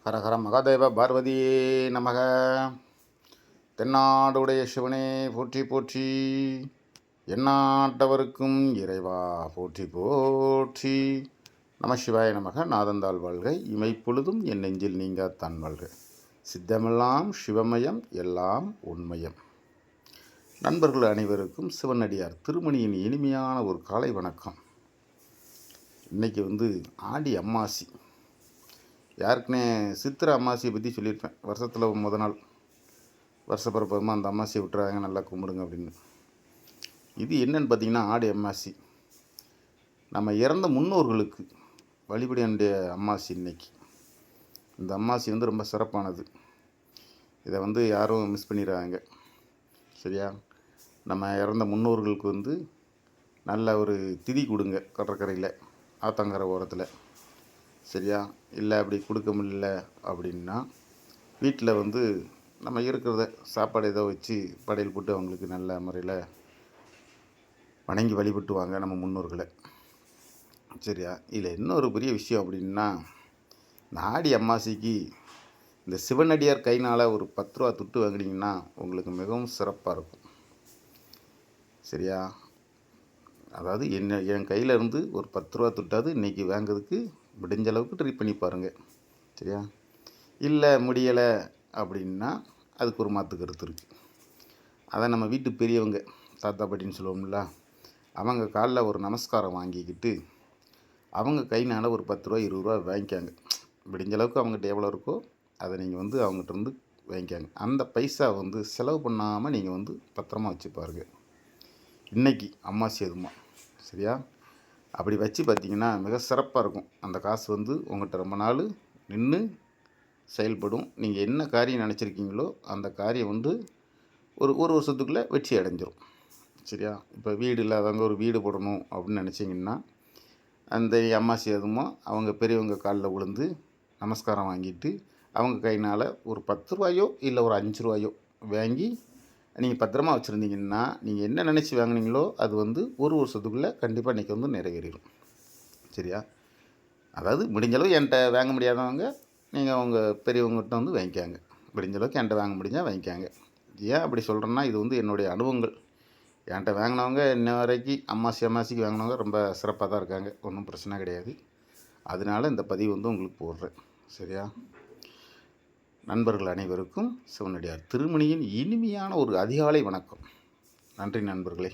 ஹரஹர மகாதேவ பார்வதியே நமக. தென்னாடுடைய சிவனே போற்றி போற்றி. எந்நாட்டவருக்கும் இறைவா போற்றி போற்றி. நம சிவாய நமக. நாதந்தாள் வாழ்க. இமைப்பொழுதும் என் நெஞ்சில் நீங்காதான் வாழ்க. சித்தமெல்லாம் சிவமயம், எல்லாம் உண்மயம். நண்பர்கள் அனைவருக்கும் சிவனடியார் திருமணியின் இனிமையான ஒரு காலை வணக்கம். இன்றைக்கி ஆடி அமாவாசை. யாருக்குன்னே சித்திரை அமாவாசையை பற்றி சொல்லியிருப்பேன். வருஷத்தில் நாள் வருஷப்பிறப்பமாக அந்த அமாவாசையை விட்டுறாங்க, நல்லா கும்பிடுங்க அப்படின்னு. இது என்னன்னு பார்த்தீங்கன்னா, ஆடி அமாவாசை நம்ம இறந்த முன்னோர்களுக்கு வழிபட வேண்டிய அமாவாசை இன்னைக்கு. இந்த அமாவாசை ரொம்ப சிறப்பானது. இதை யாரும் மிஸ் பண்ணிடுறாங்க. சரியா? நம்ம இறந்த முன்னோர்களுக்கு நல்ல ஒரு திதி கொடுங்க கடற்கரையில், ஆத்தங்கரை ஓரத்தில். சரியா? இல்லை அப்படி கொடுக்க முடியல அப்படின்னா வீட்டில் நம்ம இருக்கிறத சாப்பாடு ஏதோ வச்சு படையல் போட்டு அவங்களுக்கு நல்ல முறையில் வணங்கி வழிபட்டுவாங்க நம்ம முன்னோர்களை. சரியா? இதில் இன்னொரு பெரிய விஷயம் அப்படின்னா, இந்த ஆடி அமாவாசைக்கு இந்த சிவனடியார் கைனால் ஒரு 10 ரூபா துட்டு வாங்கினீங்கன்னா உங்களுக்கு மிகவும் சிறப்பாக இருக்கும். சரியா? அதாவது என் கையில் இருந்து ஒரு 10 ரூபா துட்டாவது இன்றைக்கி வாங்கிறதுக்கு முடிஞ்ச அளவுக்கு ட்ரை பண்ணி பாருங்கள். சரியா? இல்லை முடியலை அப்படின்னா அதுக்கு ஒரு மாற்று கருத்து இருக்குது. அதை நம்ம வீட்டு பெரியவங்க, தாத்தா பாட்டின்னு சொல்லுவோம்ல, அவங்க காலில் ஒரு நமஸ்காரம் வாங்கிக்கிட்டு அவங்க கைனால் ஒரு 10 ரூபா 20 ரூபா வாங்கிக்காங்க. முடிஞ்ச அளவுக்கு அவங்ககிட்ட எவ்வளோ இருக்கோ அதை நீங்கள் அவங்ககிட்ட வாங்கிக்காங்க. அந்த பைசா செலவு பண்ணாமல் நீங்கள் பத்திரமா வச்சு பாருங்கள். இன்றைக்கி அமாவாசை எதுமா. சரியா? அப்படி வச்சு பார்த்திங்கன்னா மிக சிறப்பாக இருக்கும். அந்த காசு உங்கள்கிட்ட ரொம்ப நாள் நின்று செயல்படும். நீங்கள் என்ன காரியம் நினச்சிருக்கீங்களோ அந்த காரியம் ஒரு வருஷத்துக்குள்ளே வெற்றி அடைஞ்சிரும். சரியா? இப்போ வீடு இல்லாதவங்க ஒரு வீடு போடணும் அப்படின்னு நினச்சிங்கன்னா, அந்த அமாவாசை அதுமா அவங்க பெரியவங்க காலில் விழுந்து நமஸ்காரம் வாங்கிட்டு அவங்க கையினால் ஒரு 10 ரூபாயோ இல்லை ஒரு 5 ரூபாயோ வாங்கி நீங்கள் பத்திரமா வச்சுருந்தீங்கன்னா, நீங்கள் என்ன நினச்சி வாங்கினீங்களோ அது ஒரு வருஷத்துக்குள்ளே கண்டிப்பாக இன்றைக்கி நிறைவேறிடும். சரியா? அதாவது முடிஞ்சளவு என்கிட்ட வாங்க முடியாதவங்க நீங்கள் அவங்க பெரியவங்ககிட்ட வாங்கிக்காங்க. முடிஞ்சளவுக்கு என்கிட்ட வாங்க முடிஞ்சால் வாங்கிக்காங்க. ஏன் அப்படி சொல்கிறேன்னா, இது என்னுடைய அனுபவங்கள். என்கிட்ட வாங்கினவங்க இன்ன வரைக்கும் அமாவாசைக்கு வாங்கினவங்க ரொம்ப சிறப்பாக தான் இருக்காங்க. ஒன்றும் பிரச்சனை கிடையாது. அதனால் இந்த பதிவு உங்களுக்கு போடுறேன். சரியா? நண்பர்கள் அனைவருக்கும் சிவனடியார் திருமணியின் இனிமையான ஒரு அதிகாலை வணக்கம். நன்றி நண்பர்களே.